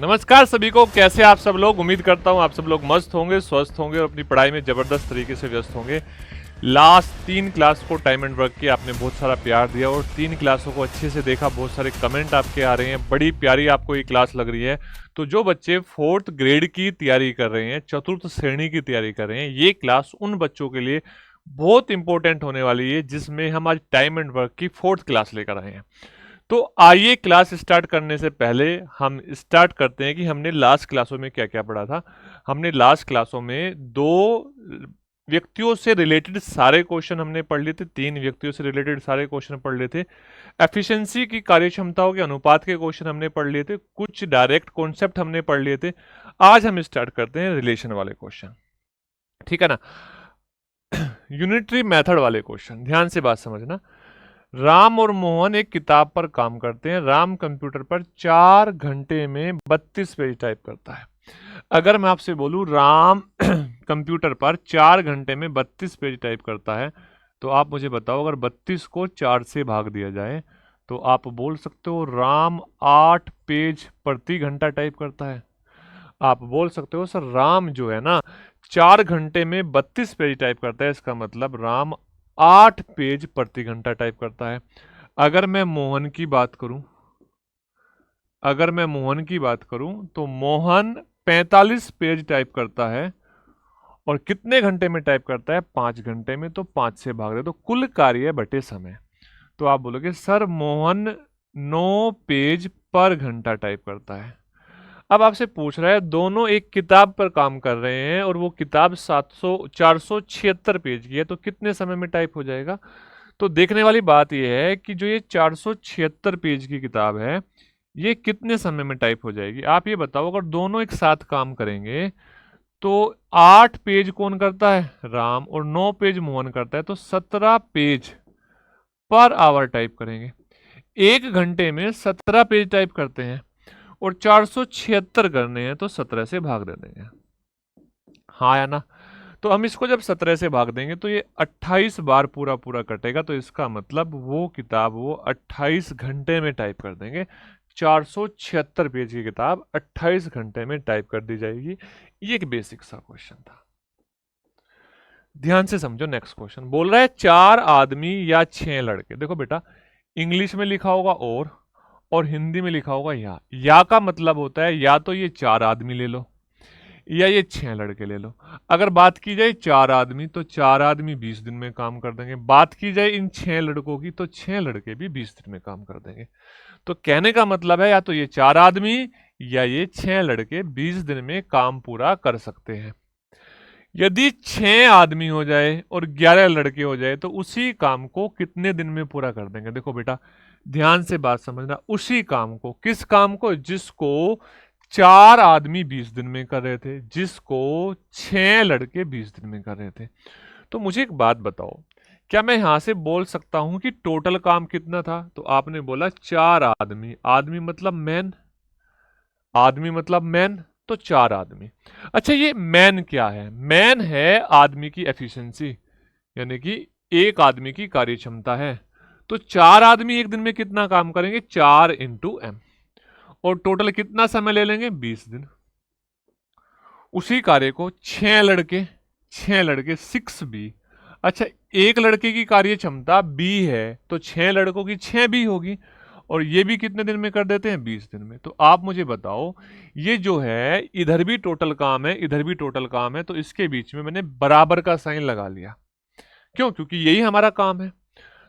नमस्कार सभी को, कैसे आप सब लोग। उम्मीद करता हूँ आप सब लोग मस्त होंगे, स्वस्थ होंगे और अपनी पढ़ाई में ज़बरदस्त तरीके से व्यस्त होंगे। लास्ट 3 क्लास को टाइम एंड वर्क किया आपने, बहुत सारा प्यार दिया और 3 क्लासों को अच्छे से देखा। बहुत सारे कमेंट आपके आ रहे हैं, बड़ी प्यारी आपको ये क्लास लग रही है। तो जो बच्चे 4th ग्रेड की तैयारी कर रहे हैं, चतुर्थ श्रेणी की तैयारी कर रहे हैं, ये क्लास उन बच्चों के लिए बहुत इंपॉर्टेंट होने वाली है, जिसमें हम आज टाइम एंड वर्क की 4th क्लास लेकर आए हैं। तो आइए क्लास स्टार्ट करने से पहले हम स्टार्ट करते हैं कि हमने लास्ट क्लासों में क्या क्या पढ़ा था। हमने लास्ट क्लासों में 2 व्यक्तियों से रिलेटेड सारे क्वेश्चन हमने पढ़ लिए थे, 3 व्यक्तियों से रिलेटेड सारे क्वेश्चन पढ़ लिए थे। एफिशिएंसी की कार्यक्षमताओं के अनुपात के क्वेश्चन हमने पढ़ लिए थे, कुछ डायरेक्ट कॉन्सेप्ट हमने पढ़ लिए थे। आज हम स्टार्ट करते हैं रिलेशन वाले क्वेश्चन, ठीक है ना। यूनिटरी मेथड वाले क्वेश्चन, ध्यान से बात समझना। राम और मोहन एक किताब पर काम करते हैं। राम कंप्यूटर पर 4 घंटे में 32 पेज टाइप करता है। अगर मैं आपसे बोलूं राम कंप्यूटर पर 4 घंटे में 32 पेज टाइप करता है, तो आप मुझे बताओ, अगर 32 को 4 से भाग दिया जाए तो आप बोल सकते हो राम 8 पेज प्रति घंटा टाइप करता है। आप बोल सकते हो सर राम जो है ना 4 घंटे में 32 पेज टाइप करता है, इसका मतलब राम 8 पेज प्रति घंटा टाइप करता है। अगर मैं मोहन की बात करूं तो मोहन 45 पेज टाइप करता है और कितने घंटे में टाइप करता है? 5 घंटे में। तो 5 से भाग दे तो कुल कार्य बटे समय। तो आप बोलोगे सर मोहन 9 पेज पर घंटा टाइप करता है। अब आपसे पूछ रहा है, दोनों एक किताब पर काम कर रहे हैं और वो किताब 476 पेज की है, तो कितने समय में टाइप हो जाएगा? तो देखने वाली बात यह है कि जो ये 476 पेज की किताब है, ये कितने समय में टाइप हो जाएगी? आप ये बताओ, अगर दोनों एक साथ काम करेंगे तो 8 पेज कौन करता है? राम। और 9 पेज मोहन करता है, तो 17 पेज पर आवर टाइप करेंगे। 1 घंटे में 17 पेज टाइप करते हैं और 476 करने हैं, तो 17 से भाग दे देंगे। हाँ या ना? तो हम इसको जब 17 से भाग देंगे तो ये 28 बार पूरा पूरा कटेगा। तो इसका मतलब वो किताब वो 28 घंटे में टाइप कर देंगे। 476 पेज की किताब 28 घंटे में टाइप कर दी जाएगी। ये एक बेसिक सा क्वेश्चन था, ध्यान से समझो। नेक्स्ट क्वेश्चन बोल रहा है 4 आदमी या 6 लड़के। देखो बेटा, इंग्लिश में लिखा होगा और हिंदी में लिखा होगा या का मतलब होता है या तो ये 4 आदमी ले लो या ये 6 लड़के ले लो। अगर बात की जाए 4 आदमी, तो 4 आदमी 20 दिन में काम कर देंगे। बात की जाए इन 6 लड़कों की, तो 6 लड़के भी 20 दिन में काम कर देंगे। तो कहने का मतलब है या तो ये 4 आदमी या ये 6 लड़के 20 दिन में काम पूरा कर सकते हैं। यदि 6 आदमी हो जाए और 11 लड़के हो जाए, तो उसी काम को कितने दिन में पूरा कर देंगे? देखो बेटा, ध्यान से बात समझना। उसी काम को, किस काम को? जिसको 4 आदमी 20 दिन में कर रहे थे, जिसको 6 लड़के 20 दिन में कर रहे थे। तो मुझे एक बात बताओ, क्या मैं यहां से बोल सकता हूं कि टोटल काम कितना था? तो आपने बोला 4 आदमी, आदमी मतलब मैन, आदमी मतलब मैन, तो 4 आदमी। अच्छा, ये मैन क्या है? मैन है आदमी की एफिशिएंसी, यानी कि एक आदमी की कार्य क्षमता है। तो 4 आदमी एक दिन में कितना काम करेंगे? 4 इंटू एम। और टोटल कितना समय ले लेंगे? 20 दिन। उसी कार्य को 6 लड़के 6 बी। अच्छा, एक लड़के की कार्य क्षमता बी है, तो 6 लड़कों की 6 बी होगी और ये भी कितने दिन में कर देते हैं? 20 दिन में। तो आप मुझे बताओ, ये जो है इधर भी टोटल काम है, इधर भी टोटल काम है, तो इसके बीच में मैंने बराबर का साइन लगा लिया। क्यों? क्योंकि यही हमारा काम है।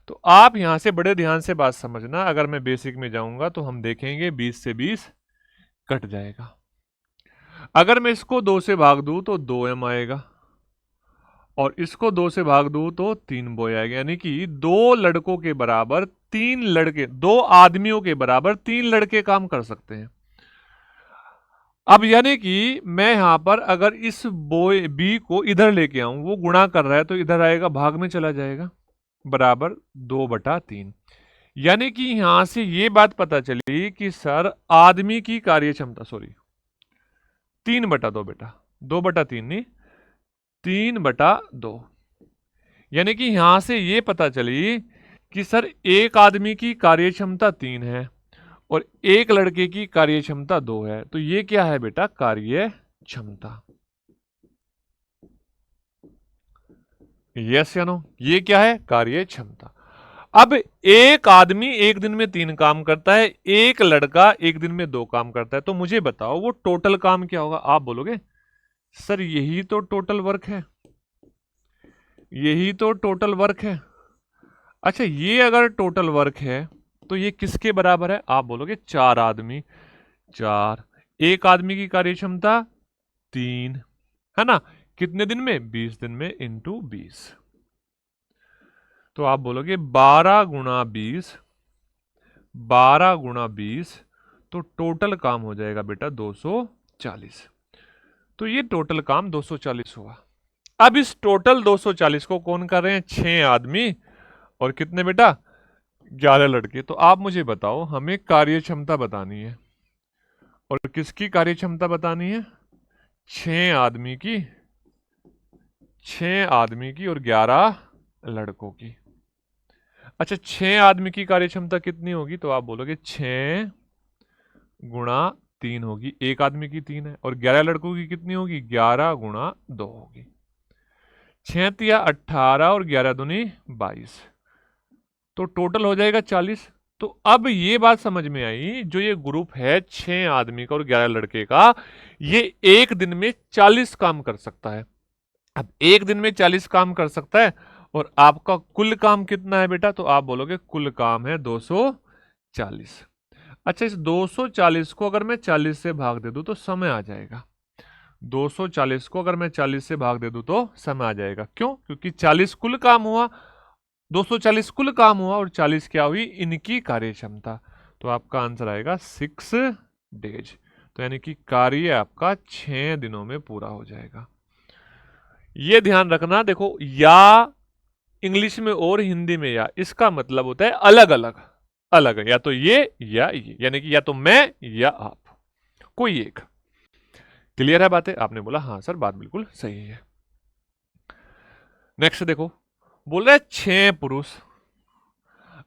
तो आप यहां से बड़े ध्यान से बात समझना। अगर मैं बेसिक में जाऊंगा तो हम देखेंगे 20 से 20 कट जाएगा। अगर मैं इसको 2 से भाग दूं तो 2m आएगा और इसको 2 से भाग दूं तो 3 बॉय आएगा। यानी कि 2 लड़कों के बराबर 3 लड़के, 2 आदमियों के बराबर 3 लड़के काम कर सकते हैं। अब यानी कि मैं यहां पर अगर इस बॉय बी को इधर लेके आऊं, वो गुणा कर रहा है तो इधर आएगा, भाग में चला जाएगा, बराबर 2/3। यानी कि यहां से ये बात पता चली कि सर आदमी की कार्य क्षमता, सॉरी 3/2 बेटा, 2/3 नहीं, 3/2। यानी कि यहां से ये पता चली कि सर एक आदमी की कार्य क्षमता 3 है और एक लड़के की कार्य क्षमता 2 है, तो ये क्या है बेटा? कार्य क्षमता। यस या नो? ये क्या है? कार्य क्षमता। अब एक आदमी एक दिन में 3 काम करता है, एक लड़का एक दिन में 2 काम करता है, तो मुझे बताओ वो टोटल काम क्या होगा? आप बोलोगे सर यही तो टोटल वर्क है, यही तो टोटल वर्क है। अच्छा, ये अगर टोटल वर्क है तो ये किसके बराबर है? आप बोलोगे 4 आदमी। 4, एक आदमी की कार्य क्षमता 3, है ना? कितने दिन में? 20 दिन में, इंटू 20। तो आप बोलोगे 12 गुणा 20, 12 गुणा 20, तो टोटल काम हो जाएगा बेटा 240। तो ये टोटल काम 240 हुआ। अब इस टोटल 240 को कौन कर रहे हैं? 6 आदमी और कितने बेटा? 11 लड़के। तो आप मुझे बताओ, हमें कार्य क्षमता बतानी है, और किसकी कार्य क्षमता बतानी है? 6 आदमी की, 6 आदमी की और 11 लड़कों की। अच्छा, 6 आदमी की कार्य क्षमता कितनी होगी? तो आप बोलोगे 6 गुणा 3 होगी, एक आदमी की 3 है, और 11 लड़कों की कितनी होगी? 11 गुणा 2 होगी। 6 तिया 18 और 11 दूनी 22, तो टोटल हो जाएगा 40। तो अब ये बात समझ में आई, जो ये ग्रुप है 6 आदमी का और 11 लड़के का, ये एक दिन में 40 काम कर सकता है। अब एक दिन में 40 काम कर सकता है, और आपका कुल काम कितना है बेटा? तो आप बोलोगे कुल काम है 240। अच्छा, इस 240 को अगर मैं 40 से भाग दे दूं तो समय आ जाएगा। 240 को अगर मैं 40 से भाग दे दूं तो समय आ जाएगा। क्यों? क्योंकि 40 कुल काम हुआ, 240 कुल काम हुआ, और 40 क्या हुई? इनकी कार्य क्षमता। तो आपका आंसर आएगा 6 डेज। तो यानी कि कार्य आपका 6 दिनों में पूरा हो जाएगा। ये ध्यान रखना, देखो या इंग्लिश में और हिंदी में या, इसका मतलब होता है अलग अलग। अलग, या तो ये, यानी कि या तो मैं या आप, कोई एक। क्लियर है बातें? आपने बोला हाँ सर, बात बिल्कुल सही है। नेक्स्ट देखो, बोल रहा है 6 पुरुष,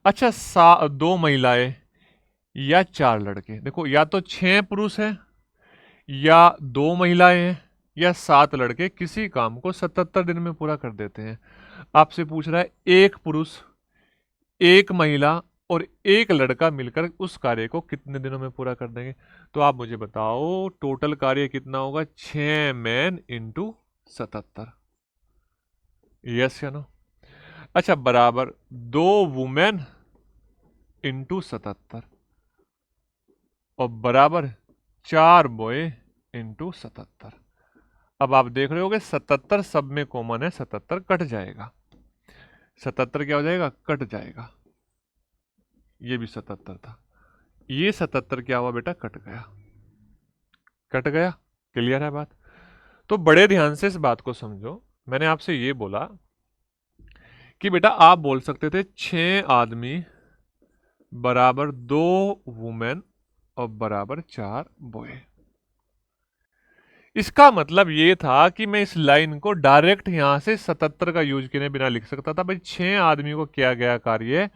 अच्छा 2 महिलाएं या 4 लड़के। देखो, या तो 6 पुरुष हैं, या 2 महिलाएं हैं, या 7 लड़के किसी काम को 77 दिन में पूरा कर देते हैं। आपसे पूछ रहा है एक पुरुष, एक महिला और एक लड़का मिलकर उस कार्य को कितने दिनों में पूरा कर देंगे? तो आप मुझे बताओ टोटल कार्य कितना होगा? 6 मैन इंटू 77। यस या नो? अच्छा, बराबर 2 वुमेन इंटू 77, और बराबर 4 बॉय इंटू 77। अब आप देख रहे होगे 77 सब में कॉमन है, 77 कट जाएगा। 77 क्या हो जाएगा? कट जाएगा। ये भी 77 था, ये 77 क्या हुआ बेटा? कट गया। कट गया। क्लियर है बात? तो बड़े ध्यान से इस बात को समझो। मैंने आपसे ये बोला कि बेटा आप बोल सकते थे 6 आदमी बराबर 2 वुमेन और बराबर 4 बॉय। इसका मतलब ये था कि मैं इस लाइन को डायरेक्ट यहां से 77 का यूज किए बिना लिख सकता था। भाई 6 आदमी को किया गया कार्य,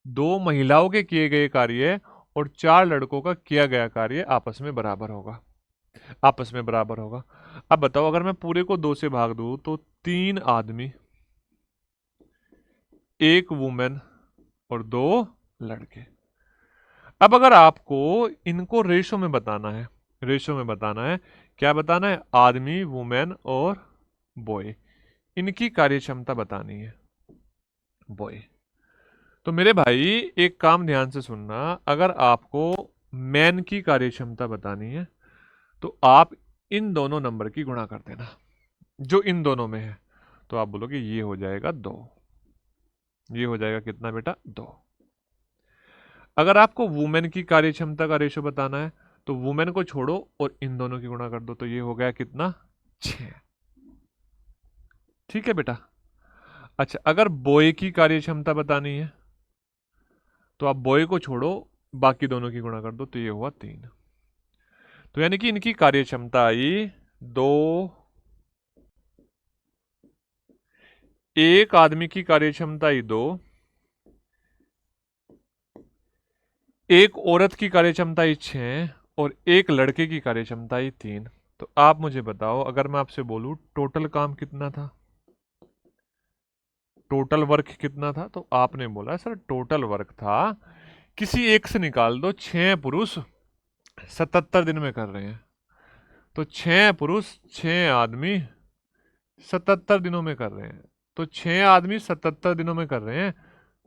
2 महिलाओं के किए गए कार्य और 4 लड़कों का किया गया कार्य आपस में बराबर होगा। आपस में बराबर होगा। अब बताओ, अगर मैं पूरे को 2 से भाग दूं तो 3 आदमी, एक वुमेन और 2 लड़के। अब अगर आपको इनको रेशो में बताना है, रेशो में बताना है, क्या बताना है? आदमी, वुमेन और बॉय, इनकी कार्य क्षमता बतानी है, बॉय। तो मेरे भाई एक काम ध्यान से सुनना, अगर आपको मैन की कार्य क्षमता बतानी है तो आप इन दोनों नंबर की गुणा कर देना जो इन दोनों में है। तो आप बोलोगे ये हो जाएगा 2, ये हो जाएगा कितना बेटा? 2। अगर आपको वुमेन की कार्य क्षमता का रेशो बताना है तो वुमेन को छोड़ो और इन दोनों की गुणा कर दो, तो ये हो गया कितना? 6। ठीक है बेटा? अच्छा, अगर बॉय की कार्य क्षमता बतानी है तो आप बॉय को छोड़ो, बाकी दोनों की गुणा कर दो, तो ये हुआ 3। तो यानी कि इनकी कार्य क्षमता आई 2। एक आदमी की कार्य क्षमता आई 2, एक औरत की कार्यक्षमता ही 6 और एक लड़के की कार्यक्षमता ही 3। तो आप मुझे बताओ, अगर मैं आपसे बोलूं टोटल काम कितना था, टोटल वर्क कितना था, तो आपने बोला सर टोटल वर्क था, किसी एक से निकाल दो, 6 पुरुष 77 दिन में कर रहे हैं, तो 6 पुरुष 6 आदमी 77 दिनों में कर रहे हैं, तो 6 आदमी 77 दिनों में कर रहे हैं,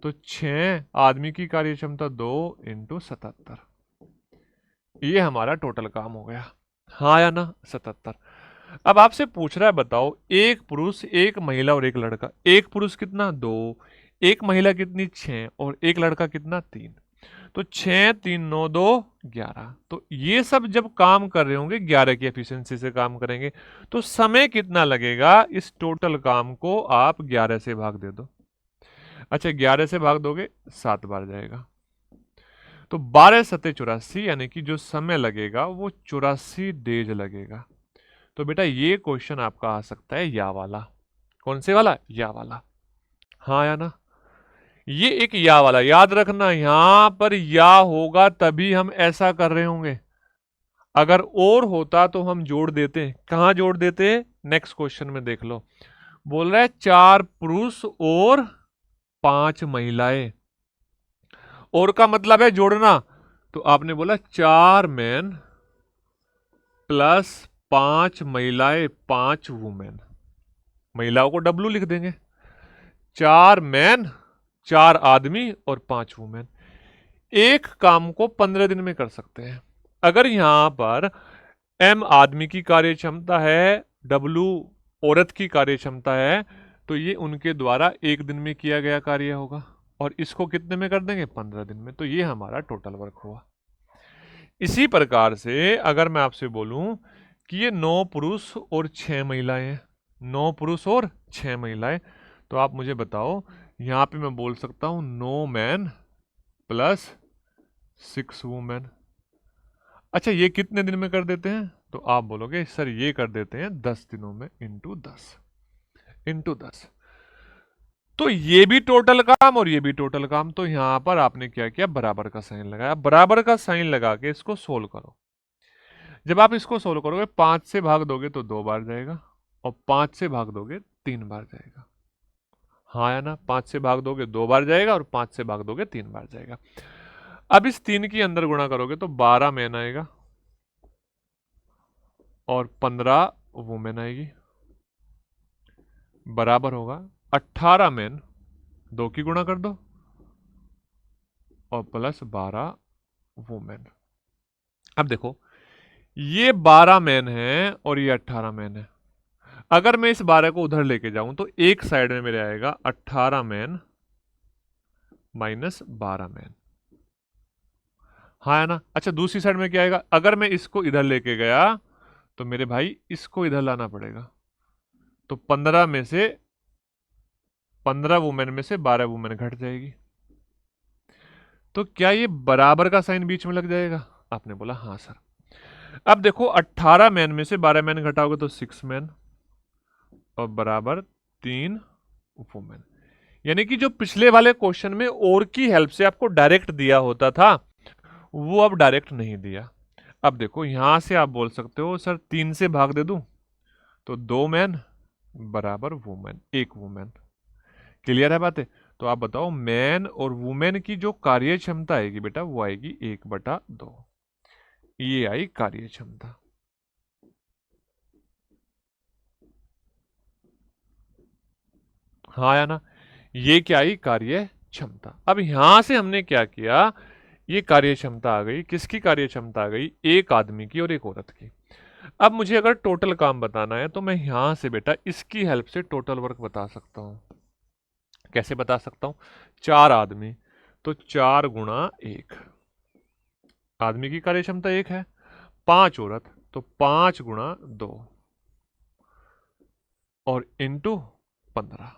तो 6 आदमी की कार्यक्षमता 2 × 77, ये हमारा टोटल काम हो गया। हाँ या ना, 77। अब आपसे पूछ रहा है बताओ, एक पुरुष एक महिला और एक लड़का, एक पुरुष कितना 2, एक महिला कितनी 6 और एक लड़का कितना 3, तो 6 3 9 2 11। तो ये सब जब काम कर रहे होंगे 11 की एफिशिएंसी से काम करेंगे, तो समय कितना लगेगा, इस टोटल काम को आप 11 से भाग दे दो। अच्छा 11 से भाग दोगे 7 बार जाएगा, तो 12 सते 84, यानी कि जो समय लगेगा वो 84 डेज लगेगा। तो बेटा ये क्वेश्चन आपका आ सकता है या वाला। कौन से वाला, या वाला। हाँ या ना, ये एक या वाला, याद रखना यहां पर या होगा तभी हम ऐसा कर रहे होंगे, अगर और होता तो हम जोड़ देते। कहां जोड़ देते, नेक्स्ट क्वेश्चन में देख लो, बोल रहा है 4 पुरुष और 5 महिलाएं, और का मतलब है जोड़ना, तो आपने बोला 4 मैन प्लस 5 महिलाएं 5 वुमेन, महिलाओं को डब्लू लिख देंगे, 4 मैन 4 आदमी और 5 वुमेन, एक काम को 15 दिन में कर सकते हैं। अगर यहां पर एम आदमी की कार्य क्षमता है, डब्लू औरत की कार्य क्षमता है, तो ये उनके द्वारा एक दिन में किया गया कार्य होगा, और इसको कितने में कर देंगे, 15 दिन में, तो ये हमारा टोटल वर्क हुआ। इसी प्रकार से अगर मैं आपसे बोलूं कि ये 9 पुरुष और 6 महिलाएं हैं, 9 पुरुष और 6 महिलाएं, तो आप मुझे बताओ, यहां पे मैं बोल सकता हूं 9 मैन प्लस 6 वुमेन। अच्छा ये कितने दिन में कर देते हैं, तो आप बोलोगे सर ये कर देते हैं 10 दिनों में, इंटू 10। तो ये भी टोटल काम और ये भी टोटल काम, तो यहां पर आपने क्या किया, बराबर का साइन लगाया, बराबर का साइन लगा के इसको सोल्व करो। जब आप इसको सोल्व करोगे 5 से भाग दोगे तो 2 बार जाएगा, और 5 से भाग दोगे 3 बार जाएगा। हाँ या ना, 5 से भाग दोगे 2 बार जाएगा, और 5 से भाग दोगे 3 बार जाएगा। अब इस 3 की अंदर गुणा करोगे तो 12 मैन आएगा और 15 वुमेन आएगी, बराबर होगा 18 मैन, 2 की गुणा कर दो और प्लस 12 वुमेन। अब देखो ये 12 मैन है और ये 18 मैन है, अगर मैं इस 12 को उधर लेके जाऊं तो एक साइड में मेरे आएगा 18 मैन माइनस 12 मैन। हाँ है ना। अच्छा दूसरी साइड में क्या आएगा, अगर मैं इसको इधर लेके गया तो मेरे भाई इसको इधर लाना पड़ेगा, तो 15 वुमेन में से 12 वुमेन घट जाएगी, तो क्या ये बराबर का साइन बीच में लग जाएगा, आपने बोला हाँ सर। अब देखो 18 मैन में से 12 मैन घटाओगे तो 6 मैन और बराबर 3 वुमेन, यानी कि जो पिछले वाले क्वेश्चन में और की हेल्प से आपको डायरेक्ट दिया होता था वो अब डायरेक्ट नहीं दिया। अब देखो यहां से आप बोल सकते हो सर 3 से भाग दे दूं तो 2 मैन बराबर वुमेन, 1 वुमेन। क्लियर है बातें। तो आप बताओ मैन और वुमेन की जो कार्य क्षमता आएगी बेटा वो आएगी 1/2, ये आई कार्य क्षमता। हाँ या ना, ये क्या आई, कार्य क्षमता। अब यहां से हमने क्या किया, ये कार्य क्षमता आ गई, किसकी कार्य क्षमता आ गई, एक आदमी की और एक औरत की। अब मुझे अगर टोटल काम बताना है तो मैं यहां से बेटा इसकी हेल्प से टोटल वर्क बता सकता हूं। कैसे बता सकता हूं, 4 आदमी तो 4 गुणा 1, आदमी की कार्य क्षमता 1 है, 5 औरत तो 5 गुणा 2 और इंटू 15।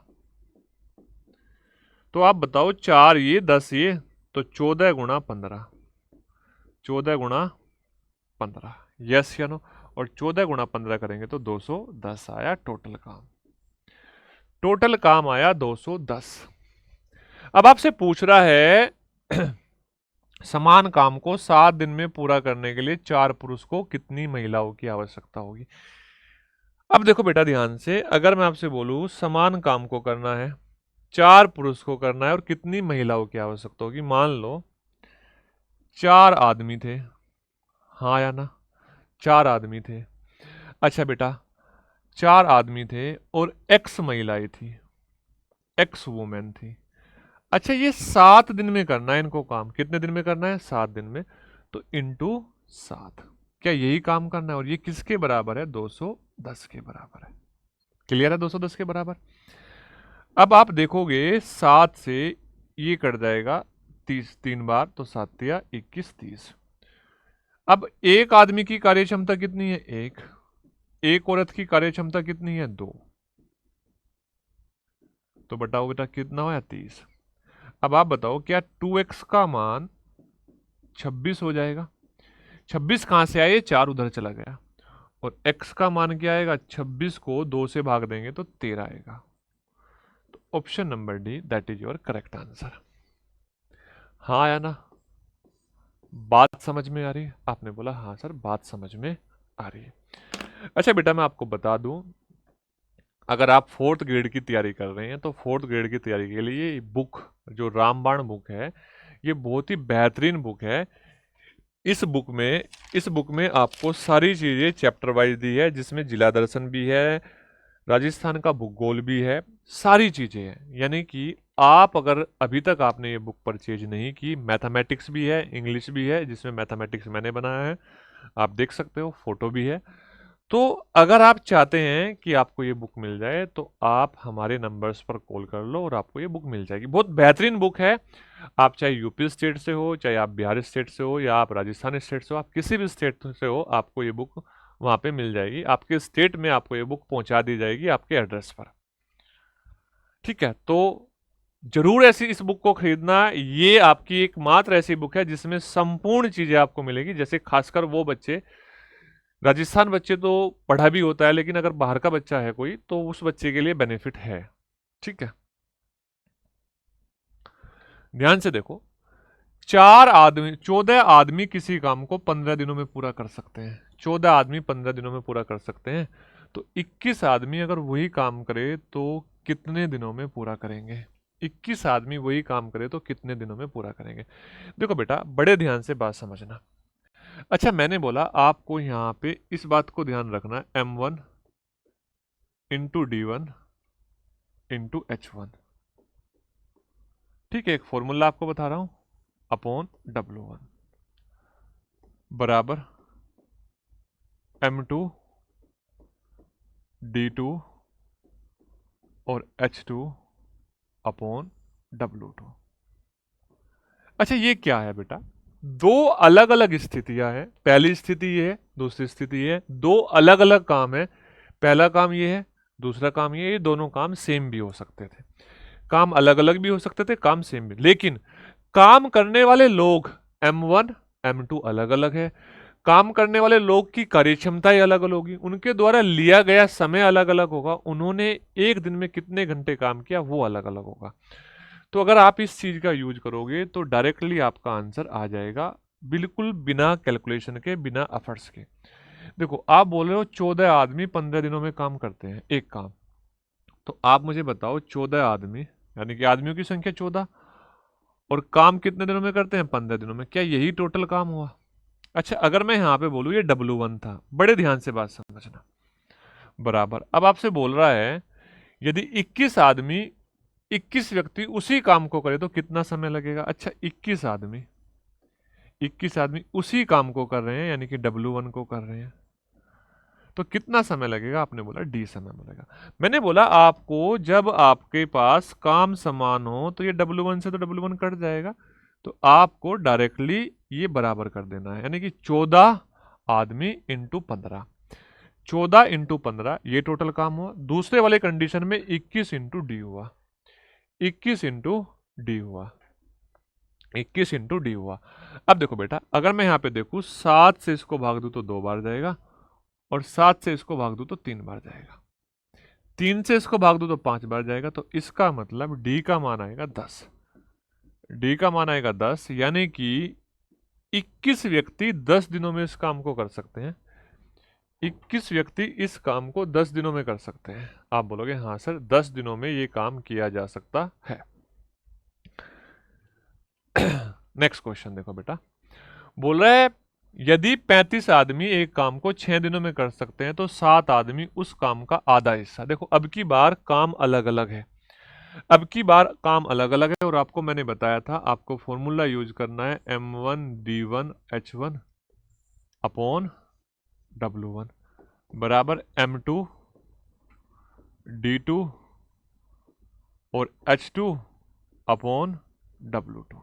तो आप बताओ 4 ये 10 ये, तो 14 गुणा 15, 14 गुणा 15, यस या नो। और 14 गुणा 15 करेंगे तो 210 आया टोटल काम, टोटल काम आया 210। अब आपसे पूछ रहा है समान काम को 7 दिन में पूरा करने के लिए 4 पुरुष को कितनी महिलाओं की आवश्यकता होगी। अब देखो बेटा ध्यान से, अगर मैं आपसे बोलूं समान काम को करना है, 4 पुरुष को करना है और कितनी महिलाओं की आवश्यकता होगी। मान लो 4 आदमी थे, हाँ या ना, 4 आदमी थे। अच्छा बेटा, 4 आदमी थे और एक्स महिलाएं थी, एक्स वुमेन थी। अच्छा, ये 7 दिन में करना है इनको काम। कितने दिन में करना है? 7 दिन में। तो इंटू 7, क्या यही काम करना है? और ये किसके बराबर है? 210 के बराबर है। क्लियर है? 210 के बराबर। अब आप देखोगे 7 से ये कट जाएगा 30 3 बार, तो 7 या 21 30। अब एक आदमी की कार्य क्षमता कितनी है? एक औरत की कार्य क्षमता कितनी है? 2। तो बताओ बेटा कितना होया? 30। अब आप बताओ क्या 2x का मान 26 हो जाएगा? 26 कहां से आया? 4 उधर चला गया। और x का मान क्या आएगा? 26 को 2 से भाग देंगे तो 13 आएगा। तो option number D, that is your correct answer. हाँ या ना? बात समझ में आ रही है? आपने बोला हाँ सर, बात समझ में आ रही है। अच्छा बेटा, मैं आपको बता दूं, अगर आप 4th ग्रेड की तैयारी कर रहे हैं तो 4th ग्रेड की तैयारी के लिए ये बुक, जो रामबाण बुक है, ये बहुत ही बेहतरीन बुक है। इस बुक में आपको सारी चीजें चैप्टर वाइज दी है, जिसमें जिला दर्शन भी है, राजस्थान का भूगोल भी है, सारी चीजें हैं। यानी कि आप अगर अभी तक आपने ये बुक परचेज नहीं की, मैथमेटिक्स भी है, इंग्लिश भी है, जिसमें मैथमेटिक्स मैंने बनाया है, आप देख सकते हो, फोटो भी है। तो अगर आप चाहते हैं कि आपको ये बुक मिल जाए तो आप हमारे नंबर्स पर कॉल कर लो और आपको ये बुक मिल जाएगी। बहुत बेहतरीन बुक है। आप चाहे यूपी स्टेट से हो, चाहे आप बिहार स्टेट से हो, या आप राजस्थान स्टेट से हो, आप किसी भी स्टेट से हो, आपको ये बुक वहाँ पे मिल जाएगी। आपके स्टेट में आपको ये बुक पहुँचा दी जाएगी आपके एड्रेस पर। ठीक है, तो जरूर ऐसी इस बुक को खरीदना। ये आपकी एकमात्र ऐसी बुक है जिसमें संपूर्ण चीजें आपको मिलेगी। जैसे खासकर वो बच्चे, राजस्थान बच्चे तो पढ़ा भी होता है, लेकिन अगर बाहर का बच्चा है कोई तो उस बच्चे के लिए बेनिफिट है। ठीक है, ध्यान से देखो, 14 आदमी किसी काम को 15 दिनों में पूरा कर सकते हैं। 14 आदमी 15 दिनों में पूरा कर सकते हैं। तो 21 आदमी अगर वही काम करे तो कितने दिनों में पूरा करेंगे? 21 आदमी वही काम करे तो कितने दिनों में पूरा करेंगे? देखो बेटा, बड़े ध्यान से बात समझना। अच्छा, मैंने बोला आपको यहाँ पे इस बात को ध्यान रखना है, M1 into D1 into H1। ठीक है, एक फॉर्मूला आपको बता रहा हूं, अपॉन W1 बराबर M2 D2 और H2 अपॉन W2। अच्छा, ये क्या है बेटा? दो अलग अलग स्थितियां हैं। पहली स्थिति ये है, दूसरी स्थिति ये है। दो अलग अलग काम है। पहला काम ये है, दूसरा काम ये दोनों काम सेम भी हो सकते थे, काम अलग अलग भी हो सकते थे, काम सेम भी। लेकिन काम करने वाले लोग M1 M2 अलग अलग है। काम करने वाले लोग की कार्यक्षमताएं अलग अलग होगी, उनके द्वारा लिया गया समय अलग अलग होगा, उन्होंने एक दिन में कितने घंटे काम किया वो अलग अलग होगा। तो अगर आप इस चीज का यूज करोगे तो डायरेक्टली आपका आंसर आ जाएगा, बिल्कुल बिना कैलकुलेशन के, बिना एफर्ट्स के। देखो, आप बोल रहे हो 14 आदमी 15 दिनों में काम करते हैं एक काम। तो आप मुझे बताओ 14 आदमी, यानी कि आदमियों की संख्या 14, और काम कितने दिनों में करते हैं? 15 दिनों में। क्या यही टोटल काम हुआ? अच्छा, अगर मैं यहां पे बोलूं ये W1 था, बड़े ध्यान से बात समझना, बराबर। अब आपसे बोल रहा है यदि 21 व्यक्ति उसी काम को करे तो कितना समय लगेगा? अच्छा, 21 आदमी उसी काम को कर रहे हैं, यानी कि W1 को कर रहे हैं, तो कितना समय लगेगा? आपने बोला D समय लगेगा। मैंने बोला आपको जब आपके पास काम समान हो तो ये W1 से तो W1 कट जाएगा, तो आपको डायरेक्टली ये बराबर कर देना है, यानी कि 14 आदमी इंटू 15। 14 इंटू 15 ये टोटल काम हुआ। दूसरे वाले कंडीशन में 21 इंटू डी हुआ, 21 इंटू डी हुआ, 21 इंटू डी हुआ। अब देखो बेटा, अगर मैं यहाँ पे देखूँ 7 से इसको भाग दूं तो 2 बार जाएगा, और 7 से इसको भाग दूं तो 3 बार जाएगा, 3 से इसको भाग दूं तो 5 बार जाएगा। तो इसका मतलब डी का मान आएगा 10। डी का मान आएगा 10, यानी कि 21 व्यक्ति 10 दिनों में इस काम को कर सकते हैं। 21 व्यक्ति इस काम को 10 दिनों में कर सकते हैं। आप बोलोगे हाँ सर 10 दिनों में ये काम किया जा सकता है। नेक्स्ट क्वेश्चन देखो बेटा, बोल रहा है यदि 35 आदमी एक काम को 6 दिनों में कर सकते हैं तो 7 आदमी उस काम का आधा हिस्सा। देखो अब की बार काम अलग अलग है, अब की बार काम अलग अलग है और आपको मैंने बताया था आपको फॉर्मूला यूज करना है M1D1H1 अपॉन W1 बराबर M2D2 और H2 अपॉन W2।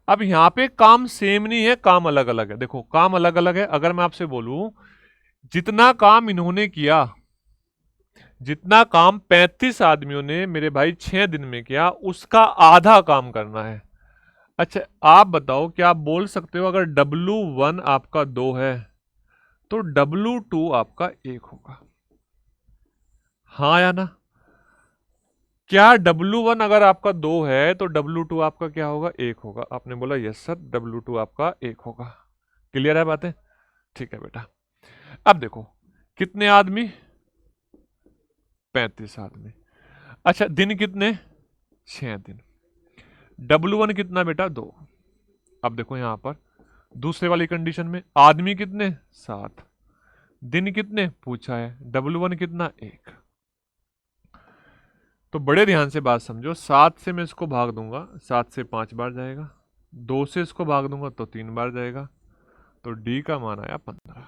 अब यहां पे काम सेम नहीं है, काम अलग अलग है। देखो काम अलग अलग है, अगर मैं आपसे बोलूं जितना काम इन्होंने किया, जितना काम 35 आदमियों ने मेरे भाई 6 दिन में किया उसका आधा काम करना है। अच्छा आप बताओ क्या आप बोल सकते हो अगर W1 आपका 2 है तो W2 आपका 1 होगा, हाँ या ना? क्या W1 अगर आपका 2 है तो W2 आपका क्या होगा? 1 होगा। आपने बोला यस सर W2 आपका 1 होगा। क्लियर है बातें? ठीक है बेटा। अब देखो कितने आदमी? 35 आदमी। अच्छा दिन कितने? 6 दिन। W1 कितना बेटा? 2। अब देखो यहां पर दूसरे वाली कंडीशन में आदमी कितने? 7। दिन कितने पूछा है? W1 कितना? 1। तो बड़े ध्यान से बात समझो, 7 से मैं इसको भाग दूंगा 7 से 5 बार जाएगा, 2 से इसको भाग दूंगा तो 3 बार जाएगा, तो डी का मान आया 15।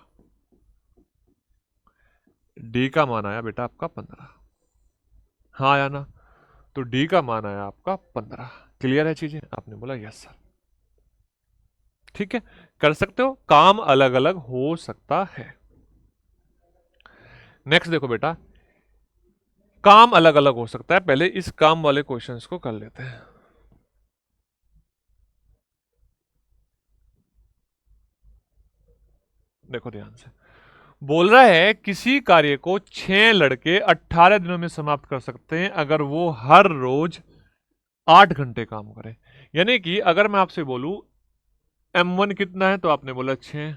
डी का मान आया बेटा आपका 15, हाँ या ना? तो डी का मान आया आपका 15। क्लियर है चीजें? आपने बोला यस सर। ठीक है, कर सकते हो, काम अलग अलग हो सकता है। नेक्स्ट देखो बेटा, काम अलग अलग हो सकता है, पहले इस काम वाले क्वेश्चंस को कर लेते हैं। देखो ध्यान से, बोल रहा है किसी कार्य को 6 लड़के 18 दिनों में समाप्त कर सकते हैं अगर वो हर रोज 8 घंटे काम करें। यानी कि अगर मैं आपसे बोलूं M1 कितना है तो आपने बोला 6,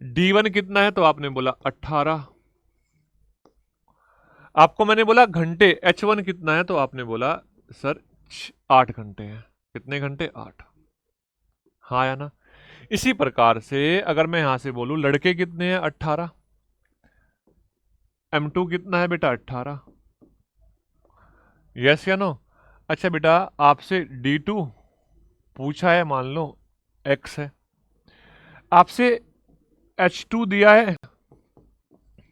D1 कितना है तो आपने बोला 18, आपको मैंने बोला घंटे H1 कितना है तो आपने बोला सर 8 घंटे हैं। कितने घंटे? 8, हाँ या ना? इसी प्रकार से अगर मैं यहां से बोलूं लड़के कितने हैं? 18, M2 कितना है बेटा? 18, यस या नो? अच्छा बेटा आपसे D2 पूछा है, मान लो X है, आपसे H2 दिया है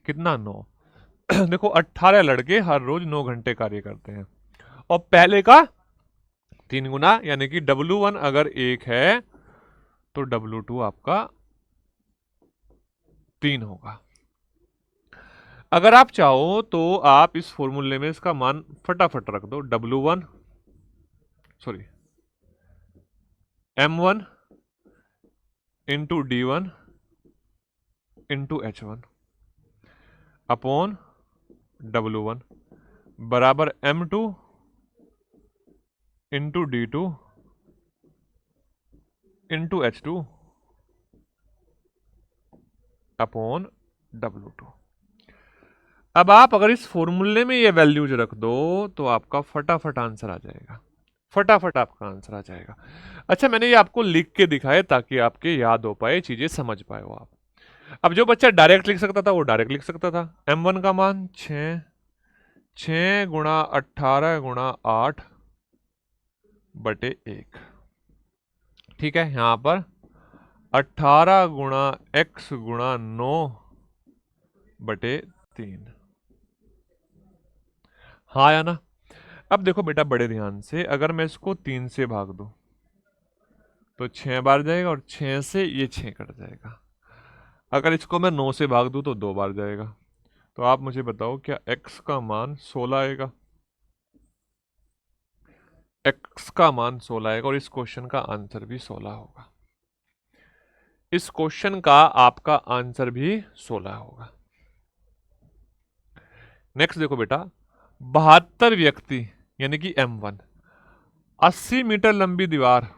कितना? 9। देखो 18 लड़के हर रोज 9 घंटे कार्य करते हैं और पहले का 3 गुना, यानी कि W1 अगर 1 है तो W2 आपका 3 होगा। अगर आप चाहो तो आप इस फॉर्मूले में इसका मान फटाफट रख दो, W1 sorry M1 into D1 into H1 upon W1 बराबर M2 into D2 into H2 upon W2। अब आप अगर इस फॉर्मूले में ये वैल्यूज रख दो तो आपका फटाफट आंसर आ जाएगा, फटाफट आपका आंसर आ जाएगा। अच्छा मैंने ये आपको लिख के दिखाए ताकि आपके याद हो पाए, चीजें समझ पाए हो आप। अब जो बच्चा डायरेक्ट लिख सकता था वो डायरेक्ट लिख सकता था। M1 का मान 6, 6 गुणा 18 गुणा 8 बटे 1। ठीक है, यहां पर 18 गुणा x गुणा 9 बटे 3, हाँ या ना? अब देखो बेटा बड़े ध्यान से, अगर मैं इसको 3 से भाग दूं तो 6 बार जाएगा और 6 से ये 6 कट जाएगा। अगर इसको मैं 9 से भाग दूं तो 2 बार जाएगा। तो आप मुझे बताओ क्या x का मान 16 आएगा? x का मान 16 आएगा और इस क्वेश्चन का आंसर भी 16 होगा। इस क्वेश्चन का आपका आंसर भी 16 होगा। नेक्स्ट देखो बेटा, 72 व्यक्ति यानी कि M1 80 मीटर लंबी दीवार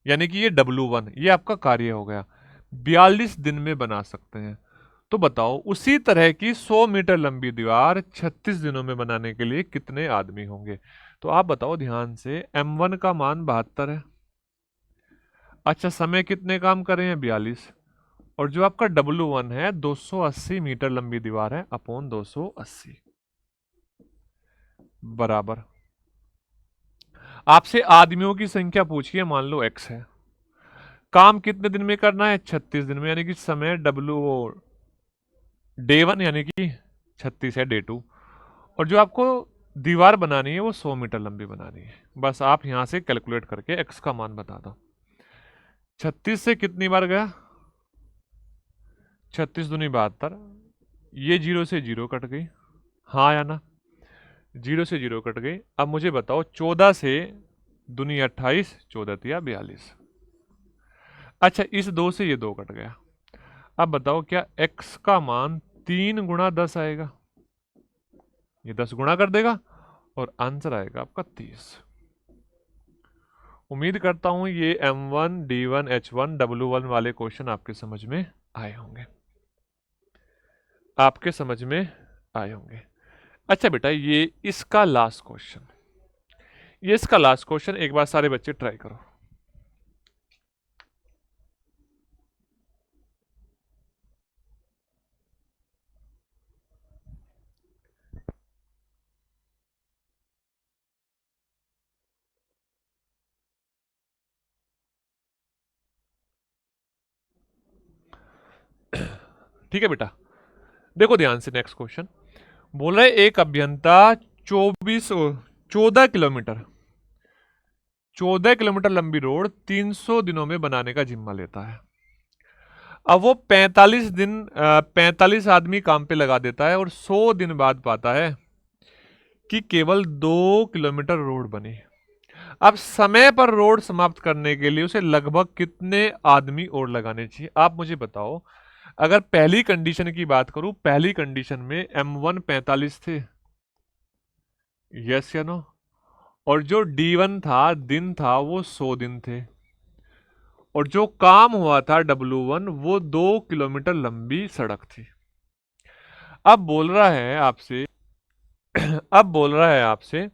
यानी कि ये W1 ये आपका कार्य हो गया, 42 दिन में बना सकते हैं। तो बताओ उसी तरह की 100 मीटर लंबी दीवार 36 दिनों में बनाने के लिए कितने आदमी होंगे? तो आप बताओ ध्यान से, M1 का मान 72 है। अच्छा, समय कितने काम कर रहे हैं? 42। और जो आपका W1 है 280 मीटर लंबी दीवार है अपॉन 280 बराबर। आपसे आदमियों की संख्या पूछी है, मान लो X है। काम कितने दिन में करना है? 36 दिन में, यानी कि समय डे 1 यानी कि 36 है, डे 2। और जो आपको दीवार बनानी है वो 100 मीटर लंबी बनानी है। बस आप यहां से कैलकुलेट करके X का मान बता दो। 36 से कितनी बार गया? 36 दूनी 72। ये 0 से 0 कट गई, हाँ या ना? 0 से 0 कट गई। अब मुझे बताओ 14 से दूनी 28, 14 तिया 42। अच्छा, इस 2 से ये 2 कट गया। अब बताओ क्या x का मान 3 गुणा 10 आएगा? ये 10 गुणा कर देगा और आंसर आएगा आपका 30। उम्मीद करता हूं ये M1, D1, H1, W1 वाले क्वेश्चन आपके समझ में आए होंगे, आपके समझ में आए होंगे। अच्छा बेटा, ये इसका लास्ट क्वेश्चन, ये इसका लास्ट क्वेश्चन एक बार सारे बच्चे ट्राई करो। ठीक है बेटा, देखो ध्यान से। नेक्स्ट क्वेश्चन बोल रहे एक अभियंता 14 किलोमीटर लंबी रोड 300 दिनों में बनाने का जिम्मा लेता है। अब वो 45 आदमी काम पे लगा देता है और 100 दिन बाद पाता है कि केवल 2 किलोमीटर रोड बनी। अब समय पर रोड समाप्त करने के लिए उसे लगभग कितने आदमी और लगाने चाहिए? आप मुझे बताओ। अगर पहली कंडीशन की बात करूं, पहली कंडीशन में M1 45 थे, यस या नो? और जो D1 था, दिन था, वो 100 दिन थे। और जो काम हुआ था W1 वो 2 किलोमीटर लंबी सड़क थी। अब बोल रहा है आपसे अब बोल रहा है आपसे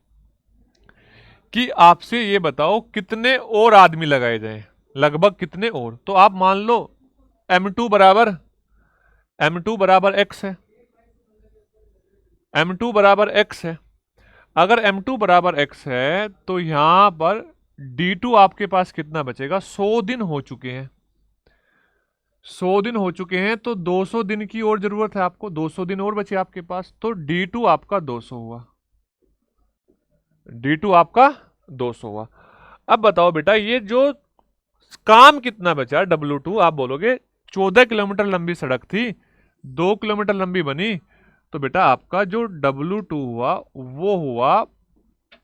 कि आपसे ये बताओ कितने और आदमी लगाए जाएं, लगभग कितने और। तो आप मान लो M2 बराबर X है, M2 बराबर X है। अगर M2 बराबर X है तो यहां पर D2 आपके पास कितना बचेगा? 100 दिन हो चुके हैं, 100 दिन हो चुके हैं, तो 200 दिन की और जरूरत है आपको, 200 दिन और बचे आपके पास, तो D2 आपका 200 हुआ, D2 आपका 200 हुआ। अब बताओ बेटा, ये जो काम कितना बचा W2? आप बोलोगे 14 किलोमीटर लंबी सड़क थी, 2 किलोमीटर लंबी बनी, तो बेटा आपका जो W2 हुआ वो हुआ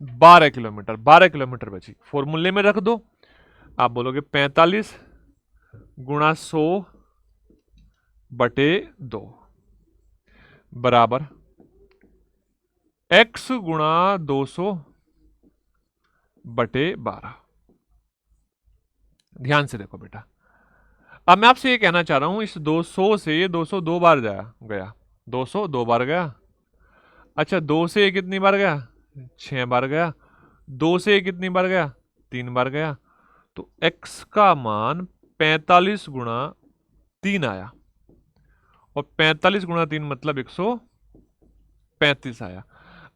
12 किलोमीटर। 12 किलोमीटर बची, फॉर्मूले में रख दो। आप बोलोगे 45 गुणा 100 बटे 2 बराबर x गुणा 200 बटे 12। ध्यान से देखो बेटा, अब मैं आपसे ये कहना चाह रहा हूं, इस 200 से ये 200 दो बार गया, 200 दो बार गया। अच्छा, 2 से ये कितनी बार गया? 6 बार गया। 2 से ये कितनी बार गया? 3 बार गया। तो x का मान 45 गुणा 3 आया, और 45 गुणा 3 मतलब 135 आया।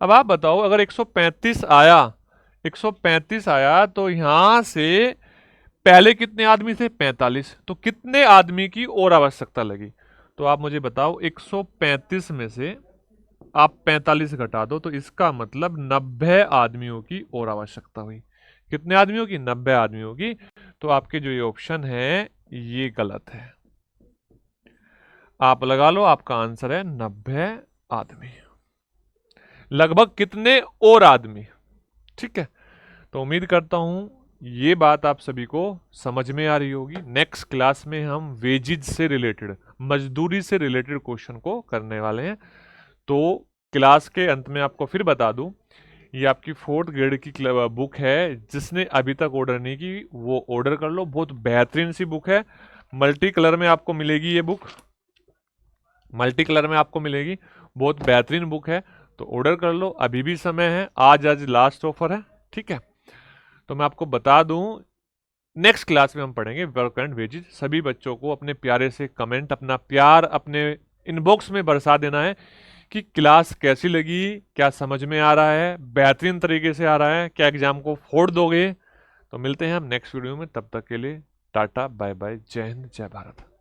अब आप बताओ, अगर 135 आया, 135 आया तो यहां से पहले कितने आदमी थे? 45। तो कितने आदमी की और आवश्यकता लगी? तो आप मुझे बताओ, 135 में से आप 45 घटा दो, तो इसका मतलब 90 आदमियों की और आवश्यकता हुई। कितने आदमियों की? 90 आदमियों की। तो आपके जो ये ऑप्शन है ये गलत है। आप लगा लो, आपका आंसर है 90 आदमी। लगभग कितने और आदमी? ठीक है, तो उम्मीद करता हूं ये बात आप सभी को समझ में आ रही होगी। नेक्स्ट क्लास में हम वेजिज से रिलेटेड, मजदूरी से रिलेटेड क्वेश्चन को करने वाले हैं। तो क्लास के अंत में आपको फिर बता दूं, ये आपकी 4th ग्रेड की बुक है। जिसने अभी तक ऑर्डर नहीं की वो ऑर्डर कर लो, बहुत बेहतरीन सी बुक है। मल्टी कलर में आपको मिलेगी ये बुक, मल्टी कलर में आपको मिलेगी, बहुत बेहतरीन बुक है। तो ऑर्डर कर लो, अभी भी समय है, आज लास्ट ऑफर है, ठीक है। तो मैं आपको बता दूं, नेक्स्ट क्लास में हम पढ़ेंगे वर्क एंड वेजेज। सभी बच्चों को अपने प्यारे से कमेंट, अपना प्यार अपने इनबॉक्स में बरसा देना है कि क्लास कैसी लगी, क्या समझ में आ रहा है, बेहतरीन तरीके से आ रहा है, क्या एग्जाम को फोड़ दोगे। तो मिलते हैं हम नेक्स्ट वीडियो में, तब तक के लिए टाटा बाय बाय, जय हिंद जय भारत।